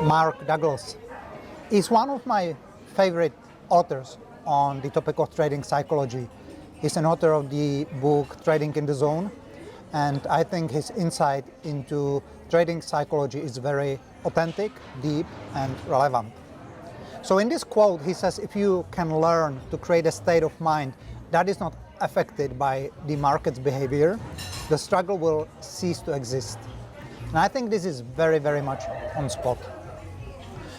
Mark Douglas is one of my favorite authors on the topic of trading psychology. He's an author of the book Trading in the Zone, and I think his insight into trading psychology is very authentic, deep, and relevant. So in this quote, he says, if you can learn to create a state of mind that is not affected by the market's behavior, the struggle will cease to exist. And I think this is very, very much on spot.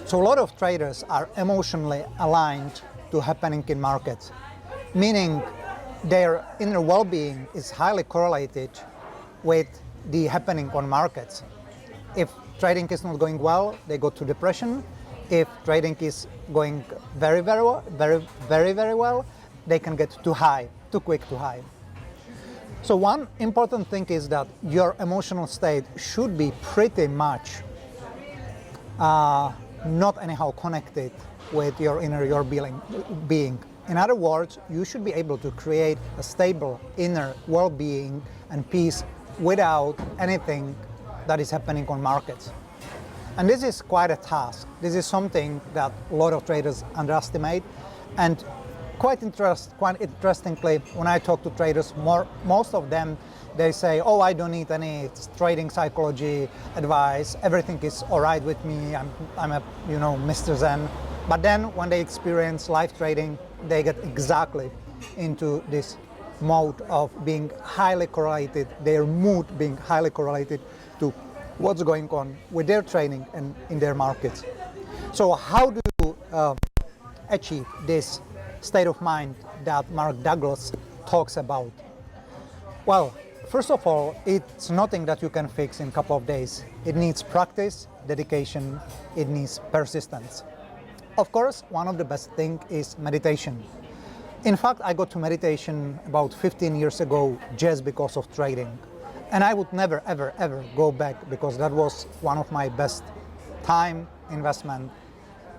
So a lot of traders are emotionally aligned to happening in markets, meaning their inner well-being is highly correlated with the happening on markets. If trading is not going well, they go to depression. If trading is going very, very well, they can get too high, too quick to high. So one important thing is that your emotional state should be pretty much not anyhow connected with your inner being. In other words, you should be able to create a stable inner well-being and peace without anything that is happening on markets. And this is quite a task. This is something that a lot of traders underestimate. And quite interestingly, when I talk to traders, most of them, they say, oh, I don't need any trading psychology advice. Everything is all right with me. I'm a Mr. Zen. But then when they experience live trading, they get exactly into this mode of being highly correlated, their mood being highly correlated to what's going on with their trading and in their markets. So how do you achieve this state of mind that Mark Douglas talks about? Well, first of all, it's nothing that you can fix in a couple of days. It needs practice, dedication, it needs persistence. Of course, one of the best things is meditation. In fact, I got to meditation about 15 years ago just because of trading. And I would never, ever, ever go back because that was one of my best time investment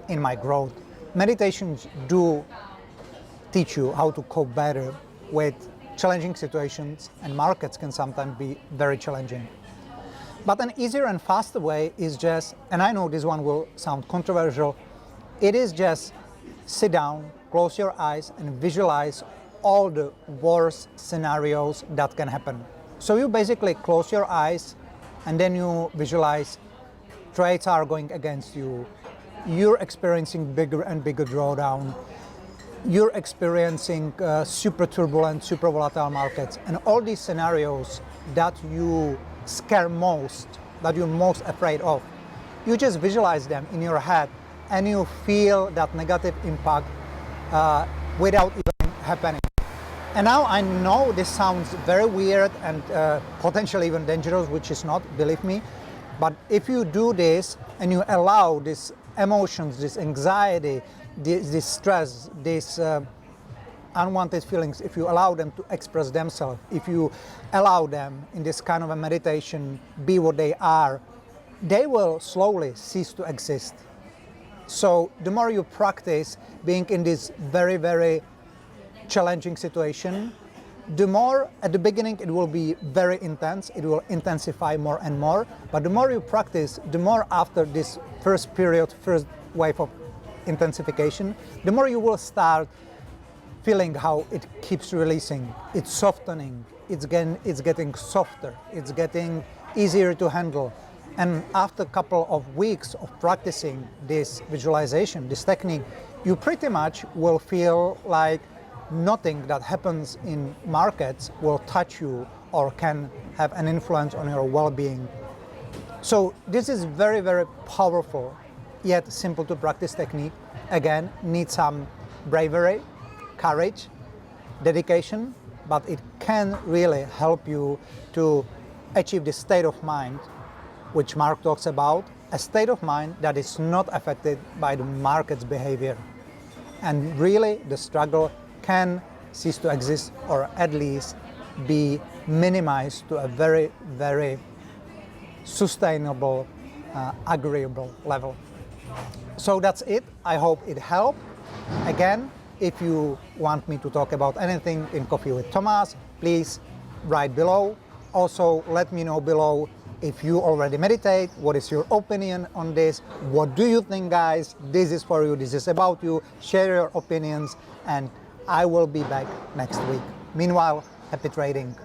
in my growth. Meditations do teach you how to cope better with challenging situations, and markets can sometimes be very challenging. But an easier and faster way is just, and I know this one will sound controversial, it is just sit down, close your eyes, and visualize all the worst scenarios that can happen. So you basically close your eyes and then you visualize trades are going against you. You're experiencing bigger and bigger drawdown. You're experiencing super turbulent, super volatile markets. And all these scenarios that you scare most, that you're most afraid of, you just visualize them in your head and you feel that negative impact without even happening. And now I know this sounds very weird and potentially even dangerous, which is not, believe me. But if you do this and you allow these emotions, this anxiety, this stress, these unwanted feelings, if you allow them to express themselves, if you allow them in this kind of a meditation be what they are, they will slowly cease to exist. So the more you practice being in this very, very challenging situation, the more at the beginning it will be very intense, it will intensify more and more, but the more you practice, the more after this first wave of intensification, the more you will start feeling how it keeps releasing, it's softening, it's getting softer, it's getting easier to handle. And after a couple of weeks of practicing this visualization, this technique, you pretty much will feel like nothing that happens in markets will touch you or can have an influence on your well-being. So this is very, very powerful, yet simple to practice technique. Again, needs some bravery, courage, dedication, but it can really help you to achieve this state of mind which Mark talks about, a state of mind that is not affected by the market's behavior. And really the struggle can cease to exist, or at least be minimized to a very, very sustainable, agreeable level. So that's it. I hope it helped. Again, if you want me to talk about anything in Coffee with Tomas, please write below. Also, let me know below If you already meditate, what is your opinion on this? What do you think, guys? This is for you. This is about you. Share your opinions, and I will be back next week. Meanwhile, happy trading.